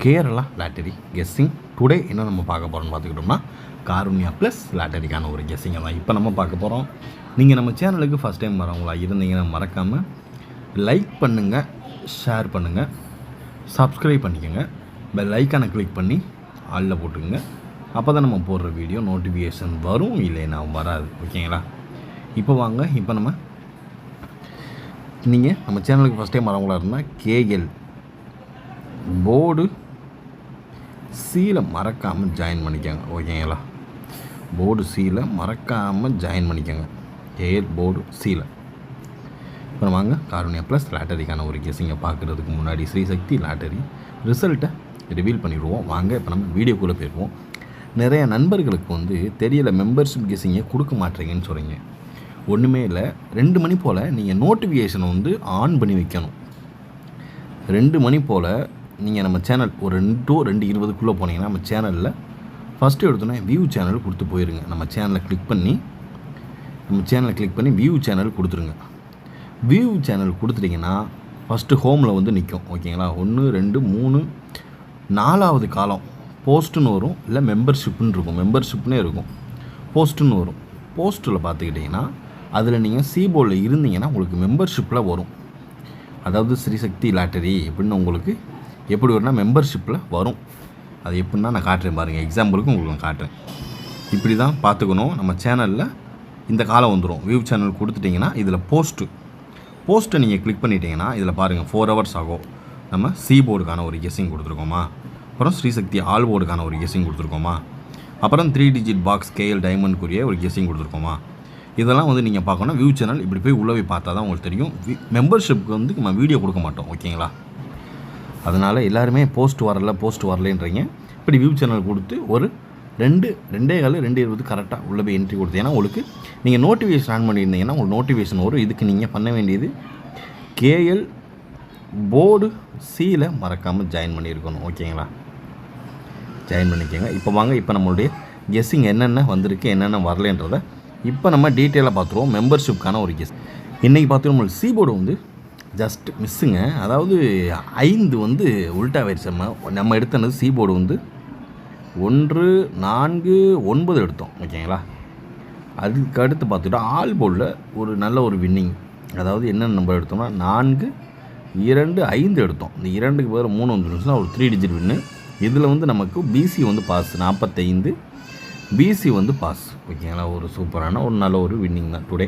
Kerala lottery guessing. Today என்ன நம்ம பார்க்க போகிறோம்னு பார்த்துக்கிட்டோம்னா காருண்யா ப்ளஸ் லாட்டரிக்கான ஒரு கெஸ்ஸிங்கை தான் இப்போ நம்ம பார்க்க போகிறோம். நீங்கள் நம்ம சேனலுக்கு ஃபஸ்ட் டைம் வரவங்களா இருந்தீங்கன்னா மறக்காமல் லைக் பண்ணுங்கள், ஷேர் பண்ணுங்கள், சப்ஸ்கிரைப் பண்ணிக்கோங்க, பெல் ஐக்கானை கிளிக் பண்ணி ஆளில் போட்டுக்கோங்க. அப்போ தான் நம்ம போடுற வீடியோ நோட்டிஃபிகேஷன் வரும், இல்லைன்னா வராது. ஓகேங்களா? இப்போ வாங்க, இப்போ நீங்கள் நம்ம சேனலுக்கு ஃபஸ்ட் டைம் வரவங்களா இருந்தால் கேஎல் போர்டு சீலை மறக்காமல் ஜாயின் பண்ணிக்கோங்க. ஓகேங்களா? போர்டு சீலை மறக்காமல் ஜாயின் பண்ணிக்கோங்க. கேஎல் போர்டு சீலை. இப்போ வாங்க காருண்யா ப்ளஸ் லாட்டரிக்கான ஒரு கெஸ்ஸிங்கை பார்க்குறதுக்கு முன்னாடி ஸ்ரீசக்தி லாட்டரி ரிசல்ட்டை ரிவீல் பண்ணிடுவோம். வாங்க இப்போ நம்ம வீடியோக்குள்ளே போயிடுவோம். நிறைய நண்பர்களுக்கு தெரியலை, மெம்பர்ஷிப் கெஸ்ஸிங்கை கொடுக்க மாட்டேங்கன்னு சொல்கிறீங்க. ஒன்றுமே இல்லை, 2 மணி போல் நீங்கள் நோட்டிஃபிகேஷனை ஆன் பண்ணி வைக்கணும். 2 மணி போல் நீங்கள் நம்ம சேனல் ஒரு 2 to 2:20 போனீங்கன்னா நம்ம சேனலில் ஃபஸ்ட்டு எடுத்தோன்னே வியூ சேனல் கொடுத்து போயிருங்க. நம்ம சேனலை கிளிக் பண்ணி வியூ சேனல் கொடுத்துருங்க. வியூ சேனல் கொடுத்துட்டிங்கன்னா ஃபஸ்ட்டு ஹோமில் நிற்கும். ஓகேங்களா? 1 2 3 4வது காலம் போஸ்ட்டுன்னு வரும், இல்லை மெம்பர்ஷிப்புன்னு இருக்கும். மெம்பர்ஷிப்னே இருக்கும், போஸ்ட்டுன்னு வரும். போஸ்ட்டில் பார்த்துக்கிட்டிங்கன்னா அதில் நீங்கள் சிபோர்டில் இருந்தீங்கன்னா உங்களுக்கு மெம்பர்ஷிப்பில் வரும். அதாவது ஸ்ரீசக்தி லாட்டரி எப்படின்னு உங்களுக்கு எப்படி வரும்னா மெம்பர்ஷிப்பில் வரும். அது எப்படின்னா நான் காட்டுறேன் பாருங்கள், எக்ஸாம்பிளுக்கு உங்களுக்கு நான் காட்டுறேன். இப்படி தான் பார்த்துக்கணும். நம்ம சேனலில் இந்த காலம் வந்துடும். வியூ சேனல் கொடுத்துட்டிங்கன்னா இதில் போஸ்ட்டை நீங்கள் கிளிக் பண்ணிட்டீங்கன்னா இதில் பாருங்கள் 4 hours ஆகும். நம்ம சி போர்டுக்கான ஒரு கெஸ்ஸிங் கொடுத்துருக்கோமா, அப்புறம் ஸ்ரீசக்தி ஆல் போர்டுக்கான ஒரு கெஸ்ஸிங் கொடுத்துருக்கோமா, அப்புறம் 3 digit பாக்ஸ் கேஎல் டைமண்ட்க்குரிய ஒரு கெஸ்ஸிங் கொடுத்துருக்கோமா. இதெல்லாம் நீங்கள் பார்க்கணும். வியூ சேனல் இப்படி போய் உள்ளே போய் பார்த்தா தான் உங்களுக்கு தெரியும். மெம்பர்ஷிப்புக்கு நம்ம வீடியோ கொடுக்க மாட்டோம். ஓகேங்களா? அதனால் எல்லாருமே போஸ்ட் வரலன்றீங்க. இப்படி வியூ சேனல் கொடுத்து ஒரு 2:20 கரெக்டாக உள்ளே போய் என்ட்ரி கொடுத்தீங்கன்னா உங்களுக்கு நீங்கள் நோட்டிஃபிகேஷன் ஆன் பண்ணியிருந்தீங்கன்னா உங்களுக்கு நோட்டிஃபிகேஷன் வரும். இதுக்கு நீங்கள் பண்ண வேண்டியது கேஎல் போர்டு சீலை மறக்காமல் ஜாயின் பண்ணியிருக்கணும். ஓகேங்களா? ஜாயின் பண்ணிக்கோங்க. இப்போ வாங்க, இப்போ நம்மளுடைய கெஸ்ஸிங் என்னென்ன வந்திருக்கு, என்னென்ன வரலன்றதை இப்போ நம்ம டீட்டெயிலாக பார்த்துருவோம். மெம்பர்ஷிப்புக்கான ஒரு கெஸ் இன்றைக்கி பார்த்துட்டு நம்மளுக்கு சி போர்டு ஜஸ்ட் மிஸ்ஸுங்க. அதாவது 5 உல்ட்டாவாயிடுச்சு. நம்ம எடுத்தது சி போர்டு 1 4 9 எடுத்தோம். ஓகேங்களா? அதுக்கு அடுத்து பார்த்துட்டா ஆல் போர்டில் ஒரு நல்ல ஒரு வின்னிங். அதாவது என்னென்ன நம்பர் எடுத்தோம்னா 4 2 5 எடுத்தோம். இந்த 2க்கு பதில் 3 வந்துருந்துச்சுன்னா ஒரு 3 digit வின்னு. இதில் நமக்கு பிசி பாஸ் 45, பிசி பாஸ். ஓகேங்களா? ஒரு சூப்பரான ஒரு நல்ல ஒரு வின்னிங் தான் டுடே.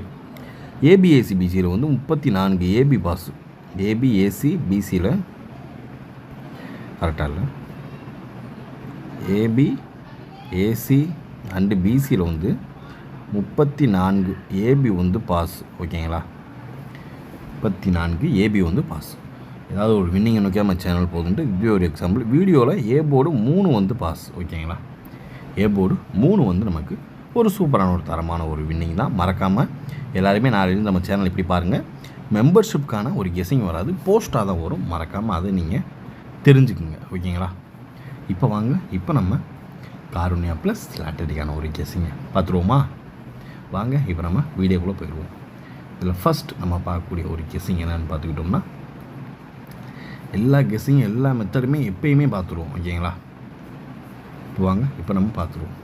ஏபிஏசி பிசியில் 34 ஏபி பாஸ். ஏபிஏசி பிசியில் கரெக்டாக இல்லை, ஏபி ஏசி அண்டு பிசியில் 34 ஏபி பாஸ். ஓகேங்களா? 34 ஏபி பாஸ். ஏதாவது ஒரு வின்னிங் நோக்கி நம்ம சேனல் போகுதுன்ட்டு இப்படி ஒரு எக்ஸாம்பிள். வீடியோவில் ஏ போர்டு 3 பாஸ். ஓகேங்களா? ஏ போர்டு 3 நமக்கு ஒரு சூப்பரான ஒரு தரமான ஒரு வின்னிங் தான். மறக்காமல் எல்லாருமே நாளையிலேருந்து நம்ம சேனல் இப்படி பாருங்கள். மெம்பர்ஷிப்கான ஒரு கெஸ்ஸிங் வராது, போஸ்ட்டாக தான் வரும். மறக்காமல் அதை நீங்கள் தெரிஞ்சுக்குங்க. ஓகேங்களா? இப்போ வாங்க, இப்போ நம்ம காருண்யா ப்ளஸ் லாட்டரிக்கான ஒரு கெஸ்ஸிங்கை பார்த்துருவோமா? வாங்க, இப்போ நம்ம வீடியோக்குள்ளே போயிடுவோம். இதில் ஃபஸ்ட் நம்ம பார்க்கக்கூடிய ஒரு கெஸ்ஸிங் என்னென்னு பார்த்துக்கிட்டோம்னா, எல்லா கெஸ்ஸிங் எல்லா மெத்தடுமே எப்பயுமே பார்த்துருவோம். ஓகேங்களா? வாங்க, இப்போ நம்ம பார்த்துருவோம்.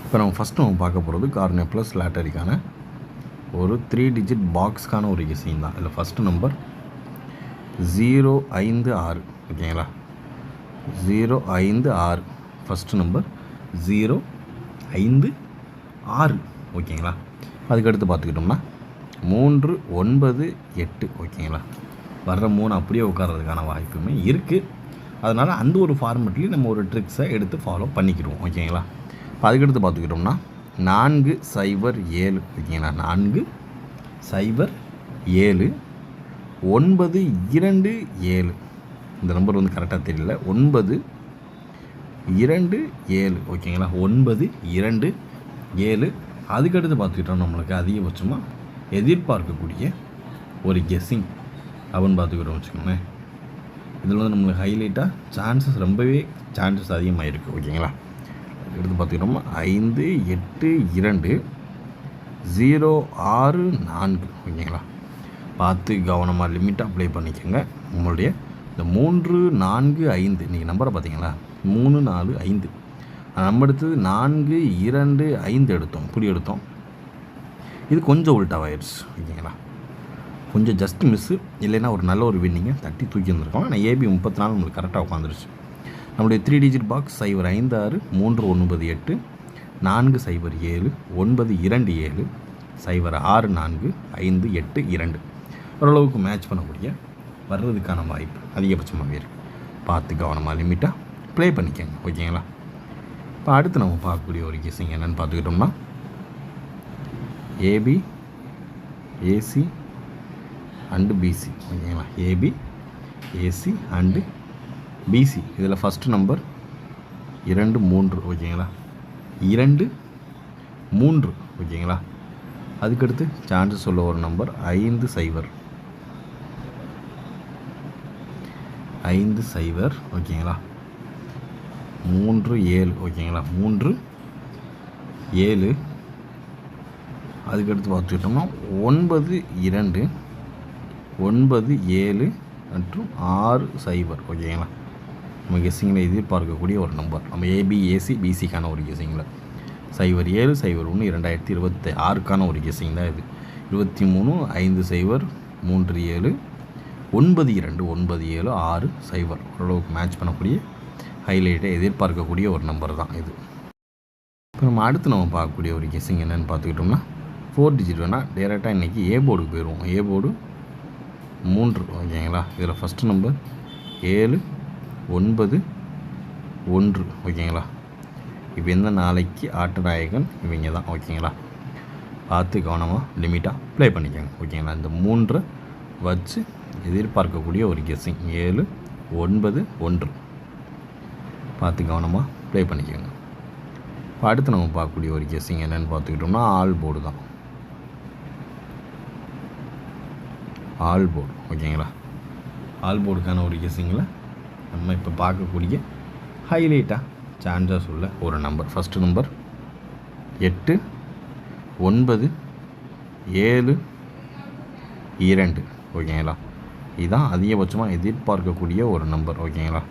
இப்போ நம்ம ஃபஸ்ட்டு பார்க்க போகிறது காருண்யா ப்ளஸ் லாட்டரிக்கான ஒரு 3 digit பாக்ஸ்க்கான ஒரு கெஸ்ஸிங் தான். இதில் ஃபஸ்ட்டு நம்பர் 056. ஓகேங்களா? 056 ஃபஸ்ட்டு நம்பர் 056. ஓகேங்களா? அதுக்கடுத்து பார்த்துக்கிட்டோம்னா 398. ஓகேங்களா? வர்ற 3 அப்படியே உட்கார்றதுக்கான வாய்ப்புமே இருக்குது. அதனால் அந்த ஒரு ஃபார்மெட்லேயும் நம்ம ஒரு ட்ரிக்ஸை எடுத்து ஃபாலோ பண்ணிக்கிடுவோம். ஓகேங்களா? அதுக்கடுத்து பார்த்துக்கிட்டோம்னா 407. ஓகேங்களா? 407 927. இந்த நம்பர் கரெக்டாக தெரியல. 927. ஓகேங்களா? 927. அதுக்கடுத்து பார்த்துக்கிட்டோம் நம்மளுக்கு அதிகபட்சமாக எதிர்பார்க்கக்கூடிய ஒரு கெஸ்ஸிங் அப்படின்னு பார்த்துக்கிட்டோம் வச்சுக்கோங்களேன். இதில் நம்மளுக்கு ஹைலைட்டாக ரொம்பவே சான்சஸ் அதிகமாக இருக்குது. ஓகேங்களா? எடுத்து பார்த்துக்கிட்டோம்னா 5 8 2 064 ஓகேங்களா. பார்த்து கவனமாக லிமிட்டாக ப்ளே பண்ணிக்கோங்க. உங்களுடைய இந்த 3 4 5 இன்றைக்கி நம்பரை பார்த்தீங்களா 3 4 5 நம்ம எடுத்தது 4 2 5 எடுத்தோம், இப்படி எடுத்தோம். இது கொஞ்சம் உல்ட்டாவாயிடுச்சு ஓகேங்களா. கொஞ்சம் ஜஸ்ட் மிஸ்ஸு, இல்லைன்னா ஒரு நல்ல ஒரு வின்னிங்கை தட்டி தூக்கி வந்திருக்கோம். ஆனால் ஏபி 34 நம்மளுக்கு கரெக்டாக உட்காந்துருச்சு. நம்மளுடைய 3 டிஜிட் பாக்ஸ் 056 398 407 927 064 582. ஓரளவுக்கு மேட்ச் பண்ணக்கூடிய வர்றதுக்கான வாய்ப்பு அதிகபட்சமாகவே இருக்குது. பார்த்து கவனமாக லிமிட்டாக ப்ளே பண்ணிக்கோங்க ஓகேங்களா. இப்போ அடுத்து நம்ம பார்க்கக்கூடிய ஒரு கெஸ்ஸிங் என்னென்னு பார்த்துக்கிட்டோம்னா ஏபி ஏசி அண்டு பிசி ஓகேங்களா. ஏபி ஏசி அண்டு பிசி இதில் ஃபஸ்ட்டு நம்பர் 2 3 ஓகேங்களா. 2 3 ஓகேங்களா. அதுக்கடுத்து சான்சஸ் உள்ள ஒரு நம்பர் 5 0 5 0 ஓகேங்களா. 3 7 ஓகேங்களா. 3 7 அதுக்கடுத்து பார்த்துக்கிட்டோம்னா 9 2 9 7 மற்றும் 6 0 ஓகேங்களா. நம்ம கெஸ்ஸிங்கில் எதிர்பார்க்கக்கூடிய ஒரு நம்பர் நம்ம ஏபி ஏசி பிசிக்கான ஒரு கெஸ்ஸிங்கில் 07 01 2026க்கான ஒரு கெஸ்ஸிங் தான் இது. 23 5 0 3 7 9 2 9 7 6 0 ஓரளவுக்கு மேட்ச் பண்ணக்கூடிய ஹைலைட்டை எதிர்பார்க்கக்கூடிய ஒரு நம்பர் தான் இது. இப்போ நம்ம பார்க்கக்கூடிய ஒரு கெஸ்ஸிங் என்னென்னு பார்த்துக்கிட்டோம்னா 4 டிஜிட் வேணால் டேரெக்டாக இன்றைக்கி ஏ போர்டுக்கு போயிடுவோம். ஏ போர்டு 3 ஓகேங்களா. இதில் ஃபஸ்ட்டு நம்பர் 7 9 1 ஓகேங்களா. இப்போ எந்த நாளைக்கு ஆட்டநாயகன் இவங்க தான் ஓகேங்களா. பார்த்து கவனமாக லிமிட்டாக ப்ளே பண்ணிக்கோங்க ஓகேங்களா. இந்த 3 வச்சு எதிர்பார்க்கக்கூடிய ஒரு கெஸ்ஸிங் 7 9 1 பார்த்து கவனமாக ப்ளே பண்ணிக்கோங்க. இப்போ அடுத்து நம்ம பார்க்கக்கூடிய ஒரு கெஸ்ஸிங் என்னென்னு பார்த்துக்கிட்டோம்னா ஆல் போர்டு தான். ஆல் போர்டு ஓகேங்களா. ஆல் போர்டுக்கான ஒரு கெஸ்ஸிங்கில் நம்ம இப்போ பார்க்கக்கூடிய ஹைலைட்டாக சான்சஸ் உள்ள ஒரு நம்பர் ஃபஸ்ட்டு நம்பர் 8 9 7 2 ஓகேங்களா. இதுதான் அதிகபட்சமாக எதிர்பார்க்கக்கூடிய ஒரு நம்பர் ஓகேங்களா.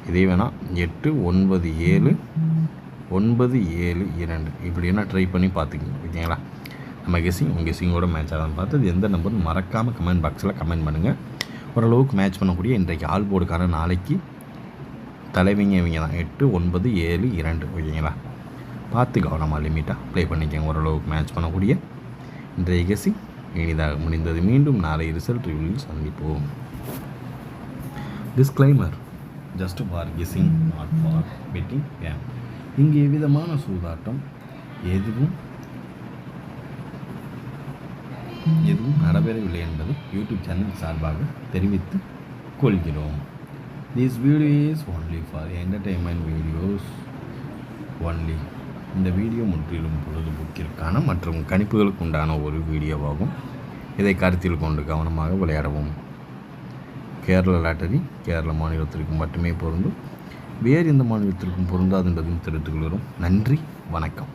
இதே வேணால் 8 9 7 9 7 2 இப்படி என்ன ட்ரை பண்ணி பார்த்துக்கிங்க ஓகேங்களா. நம்ம கெஸ்ஸிங் உங்கள் கெஸ்ஸிங்கோட மேட்ச் ஆகாமல் பார்த்து அது எந்த நம்பர்னு மறக்காமல் கமெண்ட் பாக்ஸில் கமெண்ட் பண்ணுங்கள். ஓரளவுக்கு மேட்ச் பண்ணக்கூடிய இன்றைக்கு ஆல் போர்டுக்கான நாளைக்கு தலைவிங்க இவங்க தான் 8 9 7 2 ஓகேங்களா. பார்த்து கவனமாக லிமிட்டாக ப்ளே பண்ணிக்கோங்க. ஓரளவுக்கு மேட்ச் பண்ணக்கூடிய இன்றைய கெஸ்ஸிங் இனிதாக முடிந்தது. மீண்டும் நாளை ரிசல்ட் ரிவ்யூவில் சந்திப்போம். Disclaimer just for guessing not for betting game. இங்கே எவ்விதமான சூதாட்டம் எதுவும் நடைபெறவில்லை என்பது யூடியூப் சேனல் சார்பாக தெரிவித்துக் கொள்கிறோம். This video is only for entertainment videos only. இந்த வீடியோ முற்றிலும் பொழுதுபோக்கிற்கான மற்றும் கணிப்புகளுக்கு உண்டான ஒரு வீடியோவாகும். இதை கருத்தில் கொண்டு கவனமாக விளையாடவும். கேரள லாட்டரி கேரள மாநிலத்திற்கு மட்டுமே பொருந்தும், வேறு எந்த மாநிலத்திற்கும் பொருந்தாது என்பதையும் தெரிவித்துக் கொள்கிறோம். நன்றி, வணக்கம்.